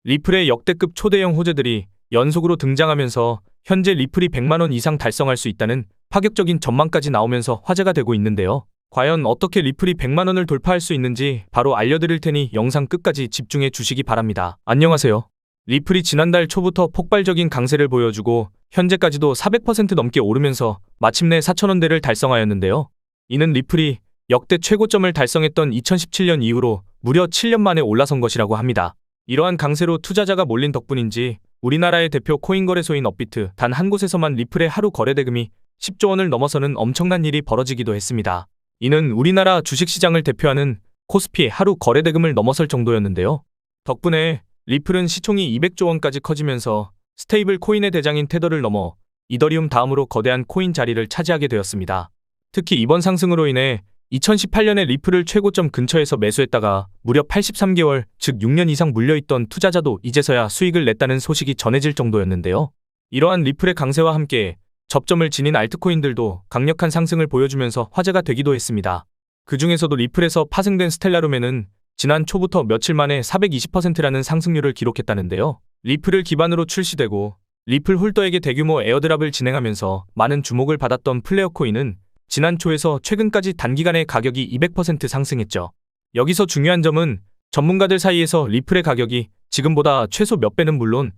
리플의 역대급 초대형 호재들이 연속으로 등장하면서 현재 리플이 100만원 이상 달성할 수 있다는 파격적인 전망까지 나오면서 화제가 되고 있는데요. 과연 어떻게 리플이 100만원을 돌파할 수 있는지 바로 알려드릴 테니 영상 끝까지 집중해 주시기 바랍니다. 안녕하세요. 리플이 지난달 초부터 폭발적인 강세를 보여주고 현재까지도 400% 넘게 오르면서 마침내 4,000원대를 달성하였는데요. 이는 리플이 역대 최고점을 달성했던 2017년 이후로 무려 7년 만에 올라선 것이라고 합니다. 이러한 강세로 투자자가 몰린 덕분인지 우리나라의 대표 코인 거래소인 업비트 단 한 곳에서만 리플의 하루 거래 대금이 10조 원을 넘어서는 엄청난 일이 벌어지기도 했습니다. 이는 우리나라 주식시장을 대표하는 코스피의 하루 거래 대금을 넘어설 정도였는데요. 덕분에 리플은 시총이 200조 원까지 커지면서 스테이블 코인의 대장인 테더를 넘어 이더리움 다음으로 거대한 코인 자리를 차지하게 되었습니다. 특히 이번 상승으로 인해 2018년에 리플을 최고점 근처에서 매수했다가 무려 83개월, 즉 6년 이상 물려있던 투자자도 이제서야 수익을 냈다는 소식이 전해질 정도였는데요. 이러한 리플의 강세와 함께 접점을 지닌 알트코인들도 강력한 상승을 보여주면서 화제가 되기도 했습니다. 그 중에서도 리플에서 파생된 스텔라룸에는 지난 초부터 며칠 만에 420%라는 상승률을 기록했다는데요. 리플을 기반으로 출시되고 리플 홀더에게 대규모 에어드랍을 진행하면서 많은 주목을 받았던 플레어 코인은 지난 초에서 최근까지 단기간에 가격이 200% 상승했죠. 여기서 중요한 점은 전문가들 사이에서 리플의 가격이 지금보다 최소 몇 배는 물론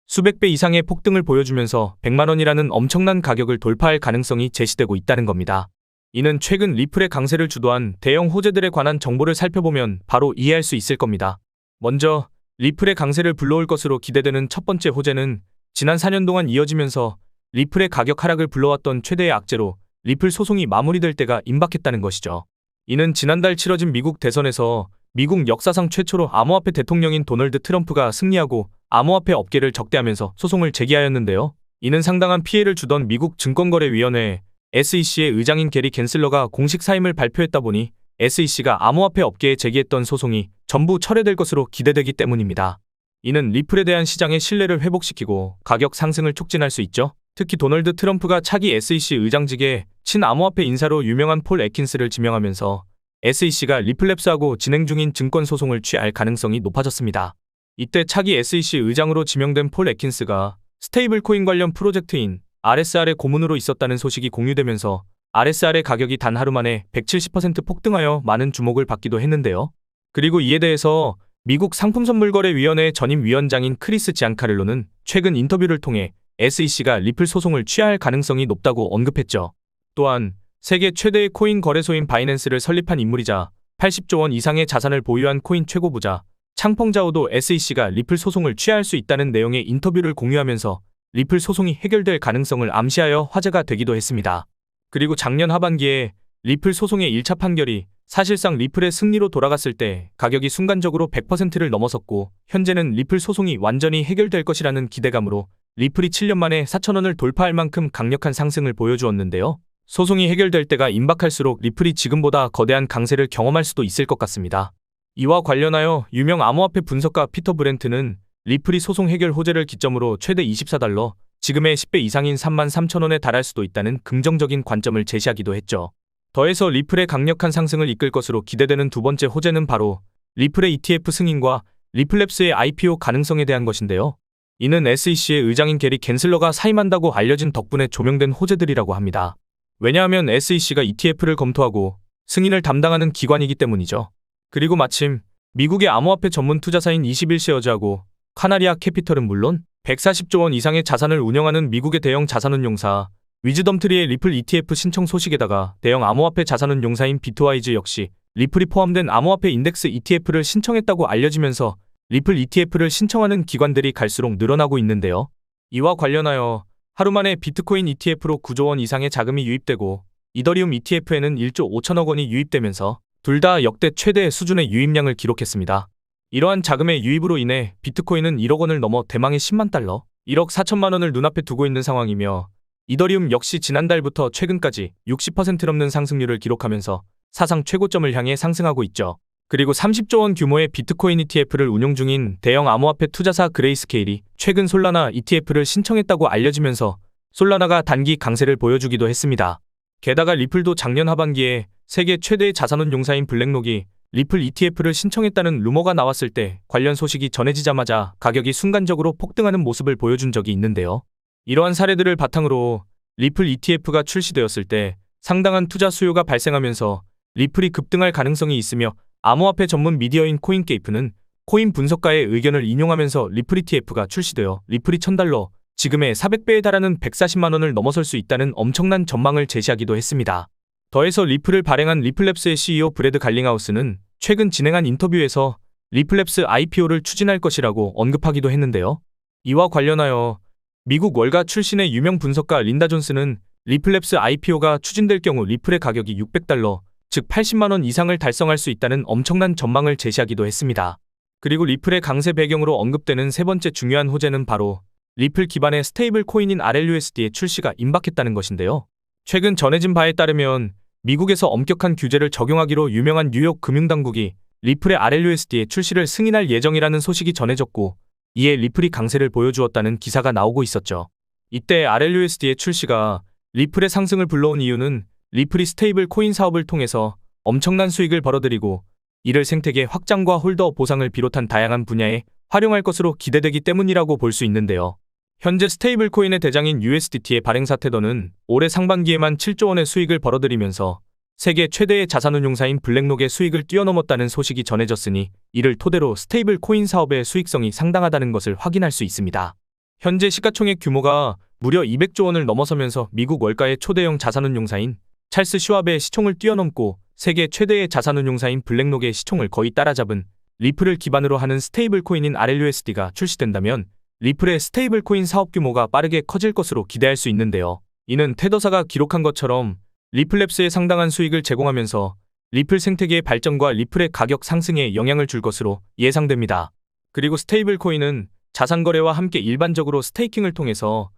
수백 배 이상의 폭등을 보여주면서 100만원이라는 엄청난 가격을 돌파할 가능성이 제시되고 있다는 겁니다. 이는 최근 리플의 강세를 주도한 대형 호재들에 관한 정보를 살펴보면 바로 이해할 수 있을 겁니다. 먼저 리플의 강세를 불러올 것으로 기대되는 첫 번째 호재는 지난 4년 동안 이어지면서 리플의 가격 하락을 불러왔던 최대의 악재로 리플 소송이 마무리될 때가 임박했다는 것이죠. 이는 지난달 치러진 미국 대선에서 미국 역사상 최초로 암호화폐 대통령인 도널드 트럼프가 승리하고 암호화폐 업계를 적대하면서 소송을 제기하였는데요. 이는 상당한 피해를 주던 미국 증권거래위원회 SEC의 의장인 게리 갠슬러가 공식 사임을 발표했다 보니 SEC가 암호화폐 업계에 제기했던 소송이 전부 철회될 것으로 기대되기 때문입니다. 이는 리플에 대한 시장의 신뢰를 회복시키고 가격 상승을 촉진할 수 있죠. 특히 도널드 트럼프가 차기 SEC 의장직에 친암호화폐 인사로 유명한 폴 애킨스를 지명하면서 SEC가 리플랩스하고 진행 중인 증권 소송을 취할 가능성이 높아졌습니다. 이때 차기 SEC 의장으로 지명된 폴 애킨스가 스테이블 코인 관련 프로젝트인 RSR의 고문으로 있었다는 소식이 공유되면서 RSR의 가격이 단 하루 만에 170% 폭등하여 많은 주목을 받기도 했는데요. 그리고 이에 대해서 미국 상품선물거래위원회 전임 위원장인 크리스 지안카를로는 최근 인터뷰를 통해 SEC가 리플 소송을 취할 가능성이 높다고 언급했죠. 또한 세계 최대의 코인 거래소인 바이낸스를 설립한 인물이자 80조 원 이상의 자산을 보유한 코인 최고 부자 창펑자오도 SEC가 리플 소송을 취할 수 있다는 내용의 인터뷰를 공유하면서 리플 소송이 해결될 가능성을 암시하여 화제가 되기도 했습니다. 그리고 작년 하반기에 리플 소송의 1차 판결이 사실상 리플의 승리로 돌아갔을 때 가격이 순간적으로 100%를 넘어섰고 현재는 리플 소송이 완전히 해결될 것이라는 기대감으로 리플이 7년 만에 4,000원을 돌파할 만큼 강력한 상승을 보여주었는데요. 소송이 해결될 때가 임박할수록 리플이 지금보다 거대한 강세를 경험할 수도 있을 것 같습니다. 이와 관련하여 유명 암호화폐 분석가 피터 브렌트는 리플이 소송 해결 호재를 기점으로 최대 24달러, 지금의 10배 이상인 33,000원에 달할 수도 있다는 긍정적인 관점을 제시하기도 했죠. 더해서 리플의 강력한 상승을 이끌 것으로 기대되는 두 번째 호재는 바로 리플의 ETF 승인과 리플랩스의 IPO 가능성에 대한 것인데요. 이는 SEC의 의장인 게리 갠슬러가 사임한다고 알려진 덕분에 조명된 호재들이라고 합니다. 왜냐하면 SEC가 ETF를 검토하고 승인을 담당하는 기관이기 때문이죠. 그리고 마침 미국의 암호화폐 전문 투자사인 21쉐어즈하고 카나리아 캐피털은 물론 140조 원 이상의 자산을 운영하는 미국의 대형 자산운용사 위즈덤트리의 리플 ETF 신청 소식에다가 대형 암호화폐 자산운용사인 비트와이즈 역시 리플이 포함된 암호화폐 인덱스 ETF를 신청했다고 알려지면서 리플 ETF를 신청하는 기관들이 갈수록 늘어나고 있는데요. 이와 관련하여 하루 만에 비트코인 ETF로 9조 원 이상의 자금이 유입되고 이더리움 ETF에는 1조 5천억 원이 유입되면서 둘 다 역대 최대 수준의 유입량을 기록했습니다. 이러한 자금의 유입으로 인해 비트코인은 1억 원을 넘어 대망의 10만 달러, 1억 4천만 원을 눈앞에 두고 있는 상황이며 이더리움 역시 지난달부터 최근까지 60% 넘는 상승률을 기록하면서 사상 최고점을 향해 상승하고 있죠. 그리고 30조 원 규모의 비트코인 ETF를 운용 중인 대형 암호화폐 투자사 그레이스케일이 최근 솔라나 ETF를 신청했다고 알려지면서 솔라나가 단기 강세를 보여주기도 했습니다. 게다가 리플도 작년 하반기에 세계 최대의 자산운용사인 블랙록이 리플 ETF를 신청했다는 루머가 나왔을 때 관련 소식이 전해지자마자 가격이 순간적으로 폭등하는 모습을 보여준 적이 있는데요. 이러한 사례들을 바탕으로 리플 ETF가 출시되었을 때 상당한 투자 수요가 발생하면서 리플이 급등할 가능성이 있으며 암호화폐 전문 미디어인 코인게이프는 코인 분석가의 의견을 인용하면서 리플 ETF가 출시되어 리플이 $1000, 지금의 400배에 달하는 140만 원을 넘어설 수 있다는 엄청난 전망을 제시하기도 했습니다. 더해서 리플을 발행한 리플랩스의 CEO 브래드 갈링하우스는 최근 진행한 인터뷰에서 리플랩스 IPO를 추진할 것이라고 언급하기도 했는데요. 이와 관련하여 미국 월가 출신의 유명 분석가 린다 존스는 리플랩스 IPO가 추진될 경우 리플의 가격이 $600, 즉 80만 원 이상을 달성할 수 있다는 엄청난 전망을 제시하기도 했습니다. 그리고 리플의 강세 배경으로 언급되는 세 번째 중요한 호재는 바로 리플 기반의 스테이블 코인인 RLUSD의 출시가 임박했다는 것인데요. 최근 전해진 바에 따르면 미국에서 엄격한 규제를 적용하기로 유명한 뉴욕 금융당국이 리플의 RLUSD의 출시를 승인할 예정이라는 소식이 전해졌고, 이에 리플이 강세를 보여주었다는 기사가 나오고 있었죠. 이때 RLUSD의 출시가 리플의 상승을 불러온 이유는 리플이 스테이블 코인 사업을 통해서 엄청난 수익을 벌어들이고 이를 생태계 확장과 홀더 보상을 비롯한 다양한 분야에 활용할 것으로 기대되기 때문이라고 볼 수 있는데요. 현재 스테이블 코인의 대장인 USDT의 발행사 테더는 올해 상반기에만 7조 원의 수익을 벌어들이면서 세계 최대의 자산운용사인 블랙록의 수익을 뛰어넘었다는 소식이 전해졌으니 이를 토대로 스테이블 코인 사업의 수익성이 상당하다는 것을 확인할 수 있습니다. 현재 시가총액 규모가 무려 200조 원을 넘어서면서 미국 월가의 초대형 자산운용사인 찰스 슈왑의 시총을 뛰어넘고 세계 최대의 자산운용사인 블랙록의 시총을 거의 따라잡은 리플을 기반으로 하는 스테이블 코인인 RLUSD가 출시된다면 리플의 스테이블 코인 사업 규모가 빠르게 커질 것으로 기대할 수 있는데요. 이는 테더사가 기록한 것처럼 리플랩스에 상당한 수익을 제공하면서 리플 생태계의 발전과 리플의 가격 상승에 영향을 줄 것으로 예상됩니다. 그리고 스테이블 코인은 자산 거래와 함께 일반적으로 스테이킹을 통해서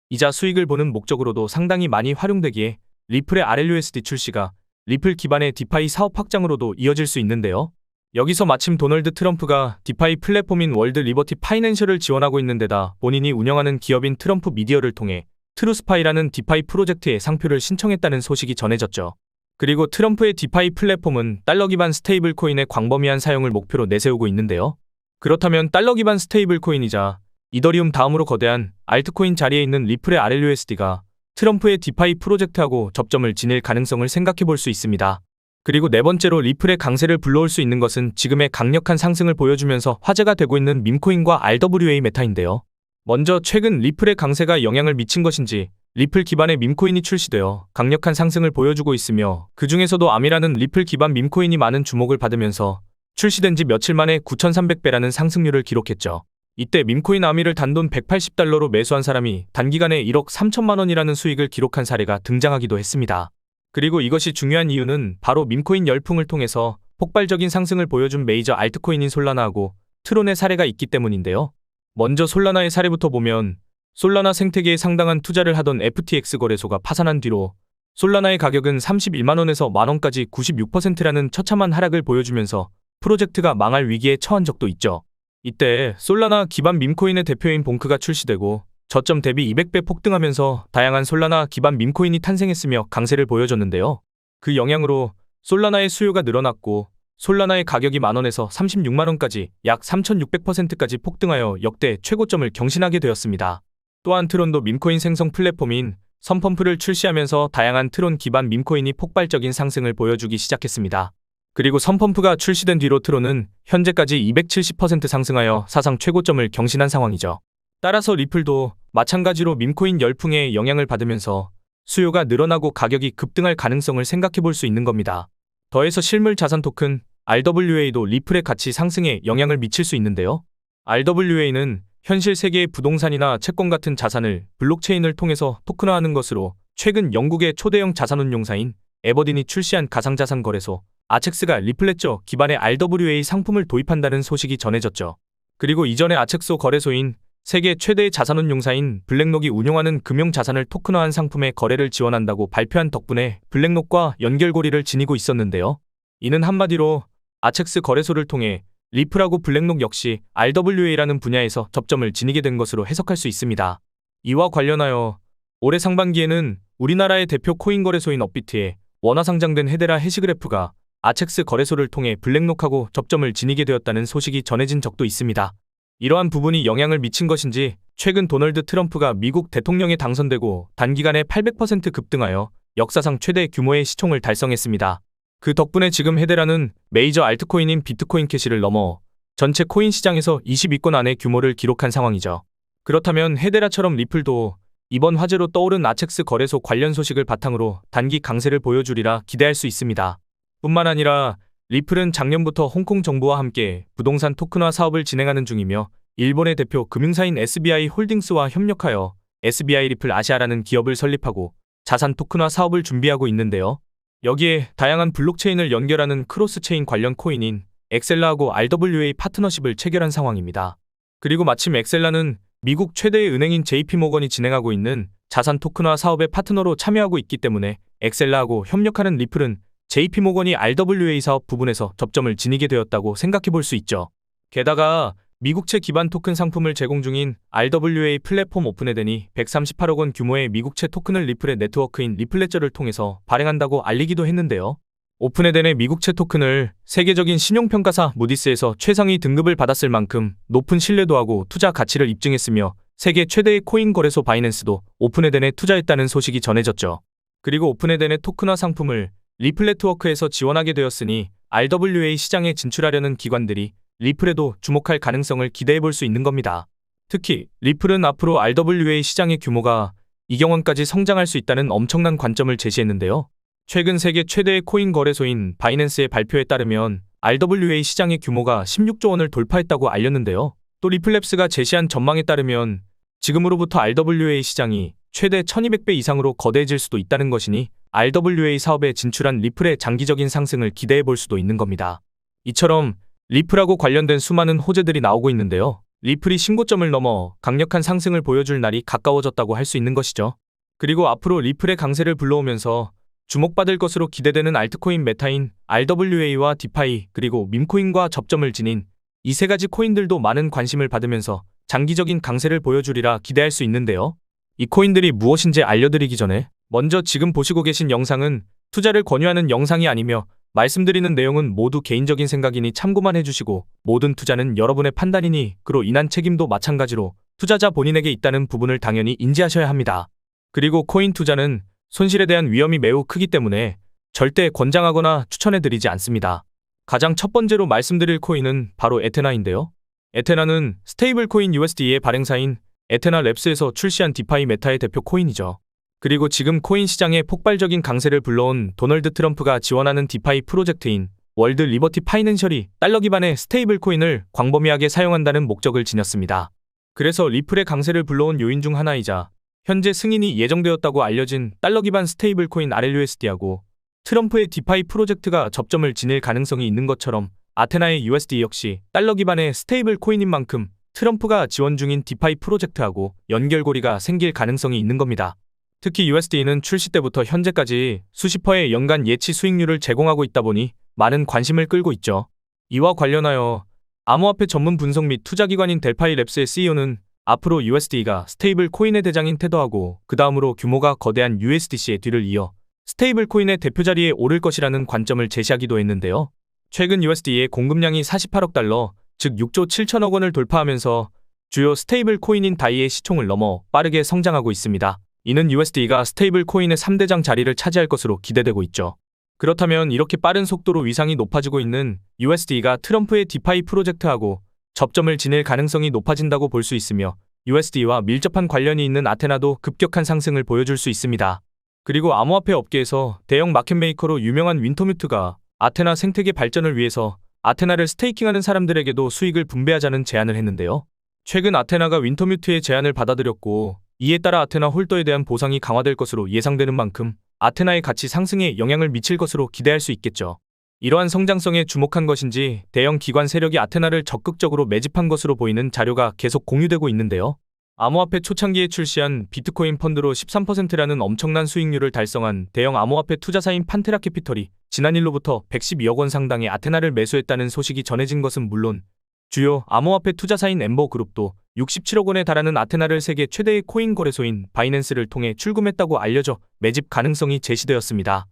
이자 수익을 보는 목적으로도 상당히 많이 활용되기에 리플의 RLUSD 출시가 리플 기반의 디파이 사업 확장으로도 이어질 수 있는데요. 여기서 마침 도널드 트럼프가 디파이 플랫폼인 월드 리버티 파이낸셜을 지원하고 있는 데다 본인이 운영하는 기업인 트럼프 미디어를 통해 트루스파이라는 디파이 프로젝트에 상표를 신청했다는 소식이 전해졌죠. 그리고 트럼프의 디파이 플랫폼은 달러 기반 스테이블 코인의 광범위한 사용을 목표로 내세우고 있는데요. 그렇다면 달러 기반 스테이블 코인이자 이더리움 다음으로 거대한 알트코인 자리에 있는 리플의 RLUSD가 트럼프의 디파이 프로젝트하고 접점을 지닐 가능성을 생각해 볼 수 있습니다. 그리고 네 번째로 리플의 강세를 불러올 수 있는 것은 지금의 강력한 상승을 보여주면서 화제가 되고 있는 밈코인과 RWA 메타인데요. 먼저 최근 리플의 강세가 영향을 미친 것인지 리플 기반의 밈코인이 출시되어 강력한 상승을 보여주고 있으며 그 중에서도 아미라는 리플 기반 밈코인이 많은 주목을 받으면서 출시된 지 며칠 만에 9,300배라는 상승률을 기록했죠. 이때 밈코인 아미를 단돈 $180로 매수한 사람이 단기간에 1억 3천만 원이라는 수익을 기록한 사례가 등장하기도 했습니다. 그리고 이것이 중요한 이유는 바로 밈코인 열풍을 통해서 폭발적인 상승을 보여준 메이저 알트코인인 솔라나하고 트론의 사례가 있기 때문인데요. 먼저 솔라나의 사례부터 보면 솔라나 생태계에 상당한 투자를 하던 FTX 거래소가 파산한 뒤로 솔라나의 가격은 31만 원에서 만원까지 96%라는 처참한 하락을 보여주면서 프로젝트가 망할 위기에 처한 적도 있죠. 이때 솔라나 기반 밈코인의 대표인 봉크가 출시되고 저점 대비 200배 폭등하면서 다양한 솔라나 기반 밈코인이 탄생했으며 강세를 보여줬는데요. 그 영향으로 솔라나의 수요가 늘어났고 솔라나의 가격이 만원에서 36만원까지 약 3600%까지 폭등하여 역대 최고점을 경신하게 되었습니다. 또한 트론도 밈코인 생성 플랫폼인 선펌프를 출시하면서 다양한 트론 기반 밈코인이 폭발적인 상승을 보여주기 시작했습니다. 그리고 선펌프가 출시된 뒤로 트론은 현재까지 270% 상승하여 사상 최고점을 경신한 상황이죠. 따라서 리플도 마찬가지로 밈코인 열풍에 영향을 받으면서 수요가 늘어나고 가격이 급등할 가능성을 생각해 볼 수 있는 겁니다. 더해서 실물 자산 토큰 RWA도 리플의 가치 상승에 영향을 미칠 수 있는데요. RWA는 현실 세계의 부동산이나 채권 같은 자산을 블록체인을 통해서 토큰화하는 것으로 최근 영국의 초대형 자산운용사인 에버딘이 출시한 가상자산 거래소 아첵스가 리플레저 기반의 RWA 상품을 도입한다는 소식이 전해졌죠. 그리고 이전에 아첵스 거래소인 세계 최대의 자산운용사인 블랙록이 운용하는 금융자산을 토큰화한 상품의 거래를 지원한다고 발표한 덕분에 블랙록과 연결고리를 지니고 있었는데요. 이는 한마디로 아첵스 거래소를 통해 리플하고 블랙록 역시 RWA라는 분야에서 접점을 지니게 된 것으로 해석할 수 있습니다. 이와 관련하여 올해 상반기에는 우리나라의 대표 코인 거래소인 업비트에 원화 상장된 헤데라 해시그래프가 아첵스 거래소를 통해 블랙록하고 접점을 지니게 되었다는 소식이 전해진 적도 있습니다. 이러한 부분이 영향을 미친 것인지 최근 도널드 트럼프가 미국 대통령에 당선되고 단기간에 800% 급등하여 역사상 최대 규모의 시총을 달성했습니다. 그 덕분에 지금 헤데라는 메이저 알트코인인 비트코인 캐시를 넘어 전체 코인 시장에서 20위권 안의 규모를 기록한 상황이죠. 그렇다면 헤데라처럼 리플도 이번 화제로 떠오른 아첵스 거래소 관련 소식을 바탕으로 단기 강세를 보여주리라 기대할 수 있습니다. 뿐만 아니라 리플은 작년부터 홍콩 정부와 함께 부동산 토큰화 사업을 진행하는 중이며 일본의 대표 금융사인 SBI 홀딩스와 협력하여 SBI 리플 아시아라는 기업을 설립하고 자산 토큰화 사업을 준비하고 있는데요. 여기에 다양한 블록체인을 연결하는 크로스체인 관련 코인인 엑셀라하고 RWA 파트너십을 체결한 상황입니다. 그리고 마침 엑셀라는 미국 최대의 은행인 JP모건이 진행하고 있는 자산 토큰화 사업의 파트너로 참여하고 있기 때문에 엑셀라하고 협력하는 리플은 JP모건이 RWA 사업 부분에서 접점을 지니게 되었다고 생각해 볼 수 있죠. 게다가 미국채 기반 토큰 상품을 제공 중인 RWA 플랫폼 오픈에덴이 138억 원 규모의 미국채 토큰을 리플의 네트워크인 리플레저를 통해서 발행한다고 알리기도 했는데요. 오픈에덴의 미국채 토큰을 세계적인 신용평가사 무디스에서 최상위 등급을 받았을 만큼 높은 신뢰도하고 투자 가치를 입증했으며 세계 최대의 코인 거래소 바이낸스도 오픈에덴에 투자했다는 소식이 전해졌죠. 그리고 오픈에덴의 토큰화 상품을 리플 네트워크에서 지원하게 되었으니 RWA 시장에 진출하려는 기관들이 리플에도 주목할 가능성을 기대해 볼 수 있는 겁니다. 특히 리플은 앞으로 RWA 시장의 규모가 2경 원까지 성장할 수 있다는 엄청난 관점을 제시했는데요. 최근 세계 최대의 코인 거래소인 바이낸스의 발표에 따르면 RWA 시장의 규모가 16조 원을 돌파했다고 알렸는데요. 또 리플랩스가 제시한 전망에 따르면 지금으로부터 RWA 시장이 최대 1200배 이상으로 거대해질 수도 있다는 것이니 RWA 사업에 진출한 리플의 장기적인 상승을 기대해 볼 수도 있는 겁니다. 이처럼 리플하고 관련된 수많은 호재들이 나오고 있는데요. 리플이 신고점을 넘어 강력한 상승을 보여줄 날이 가까워졌다고 할 수 있는 것이죠. 그리고 앞으로 리플의 강세를 불러오면서 주목받을 것으로 기대되는 알트코인 메타인 RWA와 디파이 그리고 밈코인과 접점을 지닌 이 세 가지 코인들도 많은 관심을 받으면서 장기적인 강세를 보여주리라 기대할 수 있는데요. 이 코인들이 무엇인지 알려드리기 전에 먼저 지금 보시고 계신 영상은 투자를 권유하는 영상이 아니며 말씀드리는 내용은 모두 개인적인 생각이니 참고만 해주시고 모든 투자는 여러분의 판단이니 그로 인한 책임도 마찬가지로 투자자 본인에게 있다는 부분을 당연히 인지하셔야 합니다. 그리고 코인 투자는 손실에 대한 위험이 매우 크기 때문에 절대 권장하거나 추천해드리지 않습니다. 가장 첫 번째로 말씀드릴 코인은 바로 에테나인데요. 에테나는 스테이블 코인 USD의 발행사인 에테나 랩스에서 출시한 디파이 메타의 대표 코인이죠. 그리고 지금 코인 시장에 폭발적인 강세를 불러온 도널드 트럼프가 지원하는 디파이 프로젝트인 월드 리버티 파이낸셜이 달러 기반의 스테이블 코인을 광범위하게 사용한다는 목적을 지녔습니다. 그래서 리플의 강세를 불러온 요인 중 하나이자 현재 승인이 예정되었다고 알려진 달러 기반 스테이블 코인 RLUSD하고 트럼프의 디파이 프로젝트가 접점을 지닐 가능성이 있는 것처럼 아테나의 USD 역시 달러 기반의 스테이블 코인인 만큼 트럼프가 지원 중인 디파이 프로젝트하고 연결고리가 생길 가능성이 있는 겁니다. 특히 USD는 출시 때부터 현재까지 수십 %의 연간 예치 수익률을 제공하고 있다 보니 많은 관심을 끌고 있죠. 이와 관련하여 암호화폐 전문 분석 및 투자기관인 델파이 랩스의 CEO는 앞으로 USD가 스테이블 코인의 대장인 테더하고 그 다음으로 규모가 거대한 USDC의 뒤를 이어 스테이블 코인의 대표 자리에 오를 것이라는 관점을 제시하기도 했는데요. 최근 USD의 공급량이 48억 달러, 즉 6조 7천억 원을 돌파하면서 주요 스테이블 코인인 다이의 시총을 넘어 빠르게 성장하고 있습니다. 이는 USD가 스테이블 코인의 3대장 자리를 차지할 것으로 기대되고 있죠. 그렇다면 이렇게 빠른 속도로 위상이 높아지고 있는 USD가 트럼프의 디파이 프로젝트하고 접점을 지닐 가능성이 높아진다고 볼 수 있으며 USD와 밀접한 관련이 있는 아테나도 급격한 상승을 보여줄 수 있습니다. 그리고 암호화폐 업계에서 대형 마켓메이커로 유명한 윈터뮤트가 아테나 생태계 발전을 위해서 아테나를 스테이킹하는 사람들에게도 수익을 분배하자는 제안을 했는데요. 최근 아테나가 윈터뮤트의 제안을 받아들였고 이에 따라 아테나 홀더에 대한 보상이 강화될 것으로 예상되는 만큼 아테나의 가치 상승에 영향을 미칠 것으로 기대할 수 있겠죠. 이러한 성장성에 주목한 것인지 대형 기관 세력이 아테나를 적극적으로 매집한 것으로 보이는 자료가 계속 공유되고 있는데요. 암호화폐 초창기에 출시한 비트코인 펀드로 13%라는 엄청난 수익률을 달성한 대형 암호화폐 투자사인 판테라 캐피털이 지난 일로부터 112억 원 상당의 아테나를 매수했다는 소식이 전해진 것은 물론 주요 암호화폐 투자사인 엠버그룹도 67억 원에 달하는 아테나를 세계 최대의 코인 거래소인 바이낸스를 통해 출금했다고 알려져 매집 가능성이 제시되었습니다.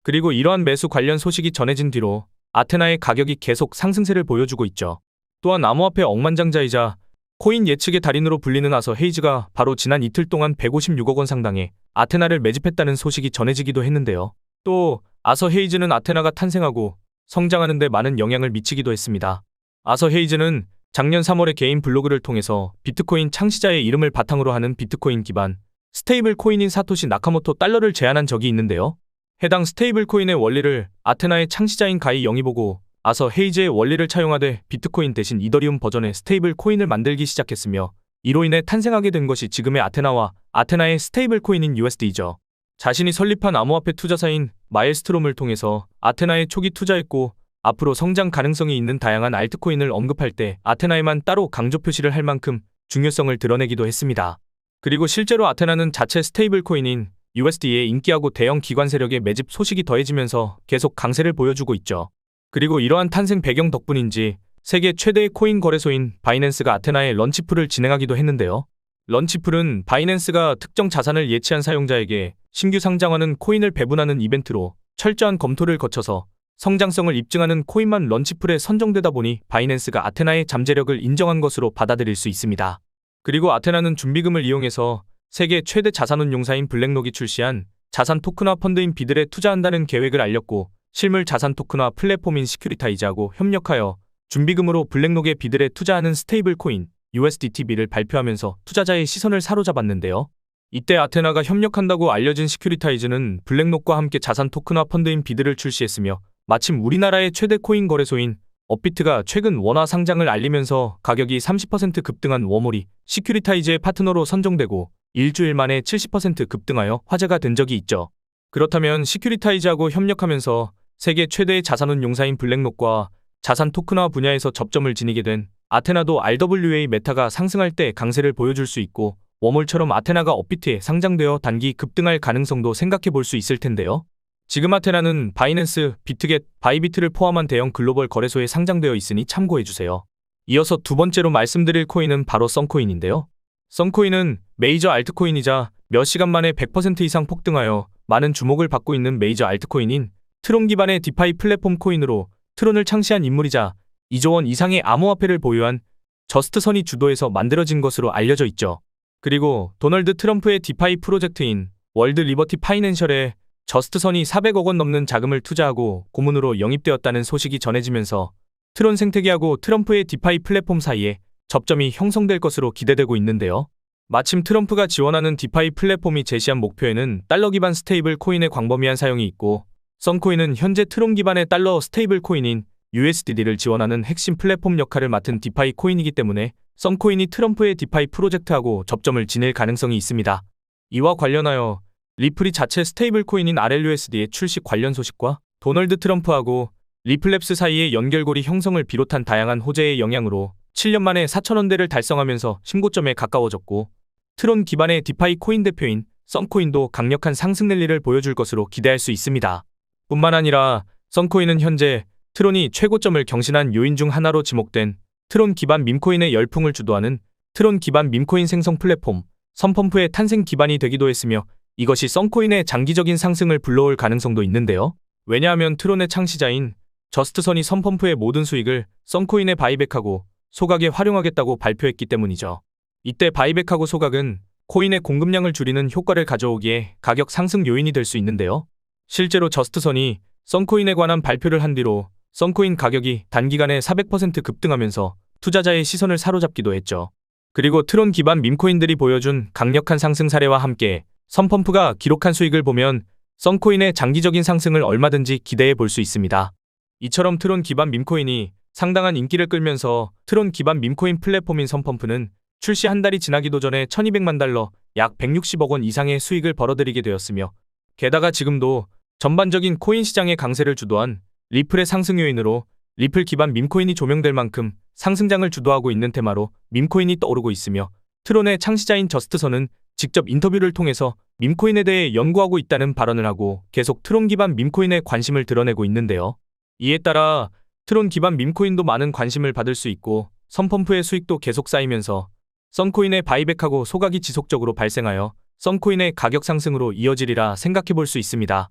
그리고 이러한 매수 관련 소식이 전해진 뒤로 아테나의 가격이 계속 상승세를 보여주고 있죠. 또한 암호화폐 억만장자이자 코인 예측의 달인으로 불리는 아서 헤이즈가 바로 지난 이틀 동안 156억 원 상당의 아테나를 매집했다는 소식이 전해지기도 했는데요. 또 아서 헤이즈는 아테나가 탄생하고 성장하는 데 많은 영향을 미치기도 했습니다. 아서 헤이즈는 작년 3월에 개인 블로그를 통해서 비트코인 창시자의 이름을 바탕으로 하는 비트코인 기반 스테이블 코인인 사토시 나카모토 달러를 제안한 적이 있는데요. 해당 스테이블 코인의 원리를 아테나의 창시자인 가이 영이 보고 아서 헤이즈의 원리를 차용하되 비트코인 대신 이더리움 버전의 스테이블 코인을 만들기 시작했으며 이로 인해 탄생하게 된 것이 지금의 아테나와 아테나의 스테이블 코인인 USD죠. 자신이 설립한 암호화폐 투자사인 마일스트롬을 통해서 아테나에 초기 투자했고 앞으로 성장 가능성이 있는 다양한 알트코인을 언급할 때 아테나에만 따로 강조 표시를 할 만큼 중요성을 드러내기도 했습니다. 그리고 실제로 아테나는 자체 스테이블 코인인 USD의 인기하고 대형 기관 세력의 매집 소식이 더해지면서 계속 강세를 보여주고 있죠. 그리고 이러한 탄생 배경 덕분인지 세계 최대의 코인 거래소인 바이낸스가 아테나의 런치풀을 진행하기도 했는데요. 런치풀은 바이낸스가 특정 자산을 예치한 사용자에게 신규 상장하는 코인을 배분하는 이벤트로 철저한 검토를 거쳐서 성장성을 입증하는 코인만 런치풀에 선정되다 보니 바이낸스가 아테나의 잠재력을 인정한 것으로 받아들일 수 있습니다. 그리고 아테나는 준비금을 이용해서 세계 최대 자산운용사인 블랙록이 출시한 자산 토큰화 펀드인 비들에 투자한다는 계획을 알렸고 실물 자산 토큰화 플랫폼인 시큐리타이즈하고 협력하여 준비금으로 블랙록의 비들에 투자하는 스테이블 코인 USDTB를 발표하면서 투자자의 시선을 사로잡았는데요. 이때 아테나가 협력한다고 알려진 시큐리타이즈는 블랙록과 함께 자산 토큰화 펀드인 비들을 출시했으며 마침 우리나라의 최대 코인 거래소인 업비트가 최근 원화 상장을 알리면서 가격이 30% 급등한 워몰이 시큐리타이즈의 파트너로 선정되고 일주일 만에 70% 급등하여 화제가 된 적이 있죠. 그렇다면 시큐리타이즈하고 협력하면서 세계 최대의 자산운용사인 블랙록과 자산 토큰화 분야에서 접점을 지니게 된 아테나도 RWA 메타가 상승할 때 강세를 보여줄 수 있고 워몰처럼 아테나가 업비트에 상장되어 단기 급등할 가능성도 생각해 볼 수 있을 텐데요. 지금 아테나는 바이낸스, 비트겟, 바이비트를 포함한 대형 글로벌 거래소에 상장되어 있으니 참고해주세요. 이어서 두 번째로 말씀드릴 코인은 바로 썬코인인데요. 썬코인은 메이저 알트코인이자 몇 시간 만에 100% 이상 폭등하여 많은 주목을 받고 있는 메이저 알트코인인 트론 기반의 디파이 플랫폼 코인으로 트론을 창시한 인물이자 2조 원 이상의 암호화폐를 보유한 저스트선이 주도해서 만들어진 것으로 알려져 있죠. 그리고 도널드 트럼프의 디파이 프로젝트인 월드 리버티 파이낸셜에 저스트선이 400억 원 넘는 자금을 투자하고 고문으로 영입되었다는 소식이 전해지면서 트론 생태계하고 트럼프의 디파이 플랫폼 사이에 접점이 형성될 것으로 기대되고 있는데요. 마침 트럼프가 지원하는 디파이 플랫폼이 제시한 목표에는 달러 기반 스테이블 코인의 광범위한 사용이 있고 썬코인은 현재 트론 기반의 달러 스테이블 코인인 USDD를 지원하는 핵심 플랫폼 역할을 맡은 디파이 코인이기 때문에 썬코인이 트럼프의 디파이 프로젝트하고 접점을 지닐 가능성이 있습니다. 이와 관련하여 리플이 자체 스테이블 코인인 RLUSD의 출시 관련 소식과 도널드 트럼프하고 리플랩스 사이의 연결고리 형성을 비롯한 다양한 호재의 영향으로 7년 만에 4,000원대를 달성하면서 신고점에 가까워졌고 트론 기반의 디파이 코인 대표인 썬코인도 강력한 상승 랠리를 보여줄 것으로 기대할 수 있습니다. 뿐만 아니라 썬코인은 현재 트론이 최고점을 경신한 요인 중 하나로 지목된 트론 기반 밈코인의 열풍을 주도하는 트론 기반 밈코인 생성 플랫폼 선펌프의 탄생 기반이 되기도 했으며 이것이 썬코인의 장기적인 상승을 불러올 가능성도 있는데요. 왜냐하면 트론의 창시자인 저스트선이 선펌프의 모든 수익을 썬코인에 바이백하고 소각에 활용하겠다고 발표했기 때문이죠. 이때 바이백하고 소각은 코인의 공급량을 줄이는 효과를 가져오기에 가격 상승 요인이 될 수 있는데요. 실제로 저스트선이 썬코인에 관한 발표를 한 뒤로 썬코인 가격이 단기간에 400% 급등하면서 투자자의 시선을 사로잡기도 했죠. 그리고 트론 기반 밈코인들이 보여준 강력한 상승 사례와 함께 선펌프가 기록한 수익을 보면 썬코인의 장기적인 상승을 얼마든지 기대해 볼 수 있습니다. 이처럼 트론 기반 밈코인이 상당한 인기를 끌면서 트론 기반 밈코인 플랫폼인 선펌프는 출시 한 달이 지나기도 전에 1200만 달러, 약 160억 원 이상의 수익을 벌어들이게 되었으며 게다가 지금도 전반적인 코인 시장의 강세를 주도한 리플의 상승 요인으로 리플 기반 밈코인이 조명될 만큼 상승장을 주도하고 있는 테마로 밈코인이 떠오르고 있으며 트론의 창시자인 저스트선은 직접 인터뷰를 통해서 밈코인에 대해 연구하고 있다는 발언을 하고 계속 트론 기반 밈코인에 관심을 드러내고 있는데요. 이에 따라 트론 기반 밈코인도 많은 관심을 받을 수 있고 선펌프의 수익도 계속 쌓이면서 썬코인의 바이백하고 소각이 지속적으로 발생하여 썬코인의 가격 상승으로 이어지리라 생각해 볼 수 있습니다.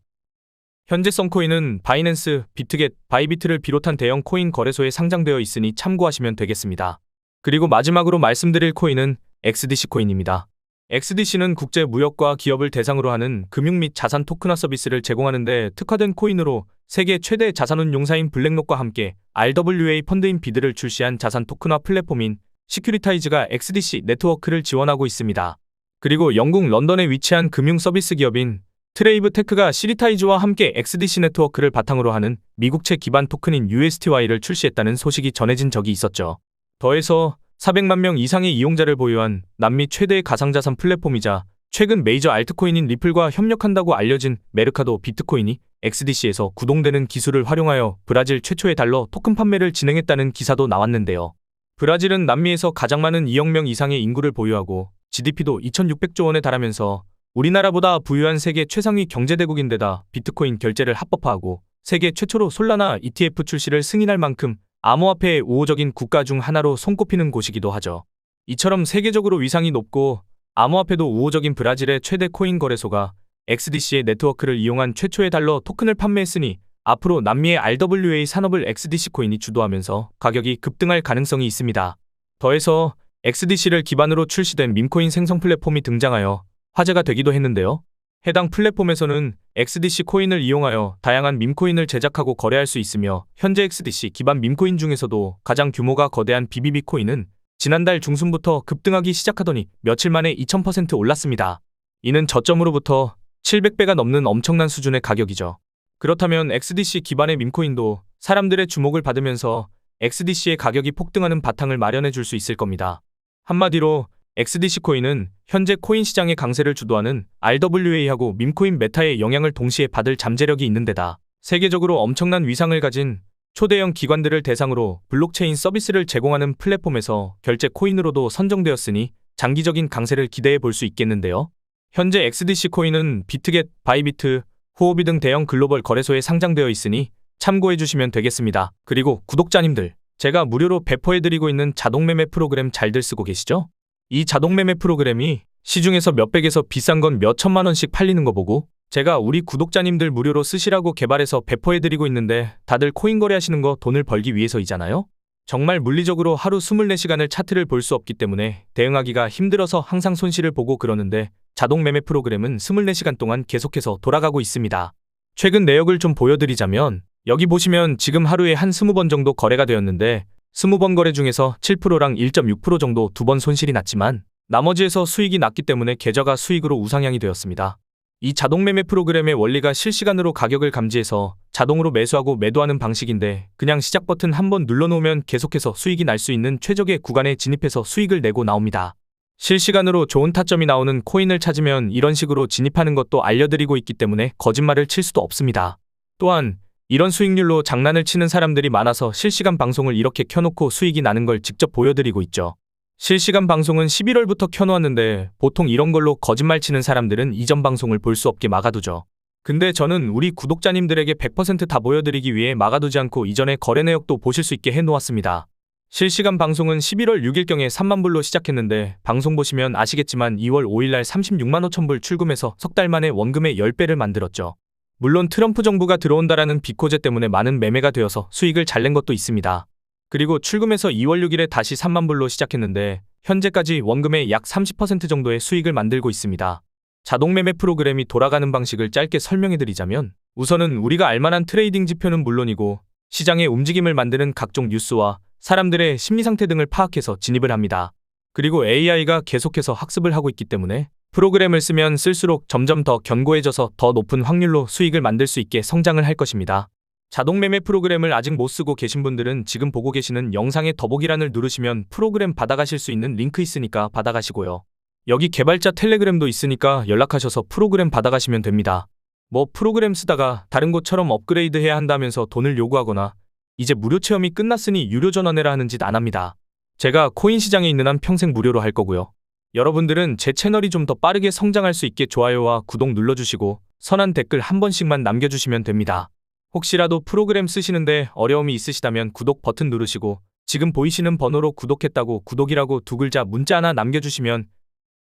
현재 썬코인은 바이낸스, 비트겟, 바이비트를 비롯한 대형 코인 거래소에 상장되어 있으니 참고하시면 되겠습니다. 그리고 마지막으로 말씀드릴 코인은 XDC 코인입니다. XDC는 국제 무역과 기업을 대상으로 하는 금융 및 자산 토큰화 서비스를 제공하는 데 특화된 코인으로 세계 최대 자산운용사인 블랙록과 함께 RWA 펀드인 비드를 출시한 자산 토큰화 플랫폼인 시큐리타이즈가 XDC 네트워크를 지원하고 있습니다. 그리고 영국 런던에 위치한 금융 서비스 기업인 트레이브 테크가 시리타이즈와 함께 XDC 네트워크를 바탕으로 하는 미국채 기반 토큰인 USTY를 출시했다는 소식이 전해진 적이 있었죠. 더해서 400만 명 이상의 이용자를 보유한 남미 최대의 가상자산 플랫폼이자 최근 메이저 알트코인인 리플과 협력한다고 알려진 메르카도 비트코인이 XDC에서 구동되는 기술을 활용하여 브라질 최초의 달러 토큰 판매를 진행했다는 기사도 나왔는데요. 브라질은 남미에서 가장 많은 2억 명 이상의 인구를 보유하고 GDP도 2,600조 원에 달하면서 우리나라보다 부유한 세계 최상위 경제대국인데다 비트코인 결제를 합법화하고 세계 최초로 솔라나 ETF 출시를 승인할 만큼 암호화폐의 우호적인 국가 중 하나로 손꼽히는 곳이기도 하죠. 이처럼 세계적으로 위상이 높고 암호화폐도 우호적인 브라질의 최대 코인 거래소가 XDC의 네트워크를 이용한 최초의 달러 토큰을 판매했으니 앞으로 남미의 RWA 산업을 XDC 코인이 주도하면서 가격이 급등할 가능성이 있습니다. 더해서 XDC를 기반으로 출시된 밈코인 생성 플랫폼이 등장하여 화제가 되기도 했는데요. 해당 플랫폼에서는 XDC 코인을 이용하여 다양한 밈코인을 제작하고 거래할 수 있으며 현재 XDC 기반 밈코인 중에서도 가장 규모가 거대한 BBB 코인은 지난달 중순부터 급등하기 시작하더니 며칠 만에 2000% 올랐습니다. 이는 저점으로부터 700배가 넘는 엄청난 수준의 가격이죠. 그렇다면 XDC 기반의 밈코인도 사람들의 주목을 받으면서 XDC의 가격이 폭등하는 바탕을 마련해 줄 수 있을 겁니다. 한마디로 XDC 코인은 현재 코인 시장의 강세를 주도하는 RWA하고 밈코인 메타의 영향을 동시에 받을 잠재력이 있는 데다 세계적으로 엄청난 위상을 가진 초대형 기관들을 대상으로 블록체인 서비스를 제공하는 플랫폼에서 결제 코인으로도 선정되었으니 장기적인 강세를 기대해 볼 수 있겠는데요. 현재 XDC 코인은 비트겟, 바이비트, 후오비 등 대형 글로벌 거래소에 상장되어 있으니 참고해 주시면 되겠습니다. 그리고 구독자님들, 제가 무료로 배포해드리고 있는 자동매매 프로그램 잘들 쓰고 계시죠? 이 자동매매 프로그램이 시중에서 몇백에서 비싼 건 몇천만 원씩 팔리는 거 보고 제가 우리 구독자님들 무료로 쓰시라고 개발해서 배포해드리고 있는데 다들 코인 거래하시는 거 돈을 벌기 위해서이잖아요? 정말 물리적으로 하루 24시간을 차트를 볼 수 없기 때문에 대응하기가 힘들어서 항상 손실을 보고 그러는데 자동매매 프로그램은 24시간 동안 계속해서 돌아가고 있습니다. 최근 내역을 좀 보여드리자면 여기 보시면 지금 하루에 한 20번 정도 거래가 되었는데 20번 거래 중에서 7%랑 1.6% 정도 2번 손실이 났지만 나머지에서 수익이 났기 때문에 계좌가 수익으로 우상향이 되었습니다. 이 자동매매 프로그램의 원리가 실시간으로 가격을 감지해서 자동으로 매수하고 매도하는 방식인데 그냥 시작 버튼 한번 눌러놓으면 계속해서 수익이 날 수 있는 최적의 구간에 진입해서 수익을 내고 나옵니다. 실시간으로 좋은 타점이 나오는 코인을 찾으면 이런 식으로 진입하는 것도 알려드리고 있기 때문에 거짓말을 칠 수도 없습니다. 또한 이런 수익률로 장난을 치는 사람들이 많아서 실시간 방송을 이렇게 켜놓고 수익이 나는 걸 직접 보여드리고 있죠. 실시간 방송은 11월부터 켜놓았는데 보통 이런 걸로 거짓말 치는 사람들은 이전 방송을 볼 수 없게 막아두죠. 근데 저는 우리 구독자님들에게 100% 다 보여드리기 위해 막아두지 않고 이전의 거래 내역도 보실 수 있게 해놓았습니다. 실시간 방송은 11월 6일경에 3만 불로 시작했는데 방송 보시면 아시겠지만 2월 5일날 36만 5천 불 출금해서 석 달 만에 원금의 10배를 만들었죠. 물론 트럼프 정부가 들어온다라는 비코제 때문에 많은 매매가 되어서 수익을 잘 낸 것도 있습니다. 그리고 출금해서 2월 6일에 다시 3만 불로 시작했는데 현재까지 원금의 약 30% 정도의 수익을 만들고 있습니다. 자동매매 프로그램이 돌아가는 방식을 짧게 설명해드리자면 우선은 우리가 알만한 트레이딩 지표는 물론이고 시장의 움직임을 만드는 각종 뉴스와 사람들의 심리상태 등을 파악해서 진입을 합니다. 그리고 AI가 계속해서 학습을 하고 있기 때문에 프로그램을 쓰면 쓸수록 점점 더 견고해져서 더 높은 확률로 수익을 만들 수 있게 성장을 할 것입니다. 자동매매 프로그램을 아직 못 쓰고 계신 분들은 지금 보고 계시는 영상의 더보기란을 누르시면 프로그램 받아가실 수 있는 링크 있으니까 받아가시고요. 여기 개발자 텔레그램도 있으니까 연락하셔서 프로그램 받아가시면 됩니다. 뭐 프로그램 쓰다가 다른 곳처럼 업그레이드 해야 한다면서 돈을 요구하거나 이제 무료 체험이 끝났으니 유료 전환해라 하는 짓 안 합니다. 제가 코인 시장에 있는 한 평생 무료로 할 거고요. 여러분들은 제 채널이 좀 더 빠르게 성장할 수 있게 좋아요와 구독 눌러주시고 선한 댓글 한 번씩만 남겨주시면 됩니다. 혹시라도 프로그램 쓰시는데 어려움이 있으시다면 구독 버튼 누르시고 지금 보이시는 번호로 구독했다고 구독이라고 두 글자 문자 하나 남겨주시면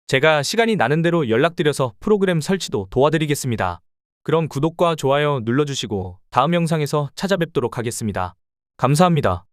제가 시간이 나는 대로 연락드려서 프로그램 설치도 도와드리겠습니다. 그럼 구독과 좋아요 눌러주시고 다음 영상에서 찾아뵙도록 하겠습니다. 감사합니다.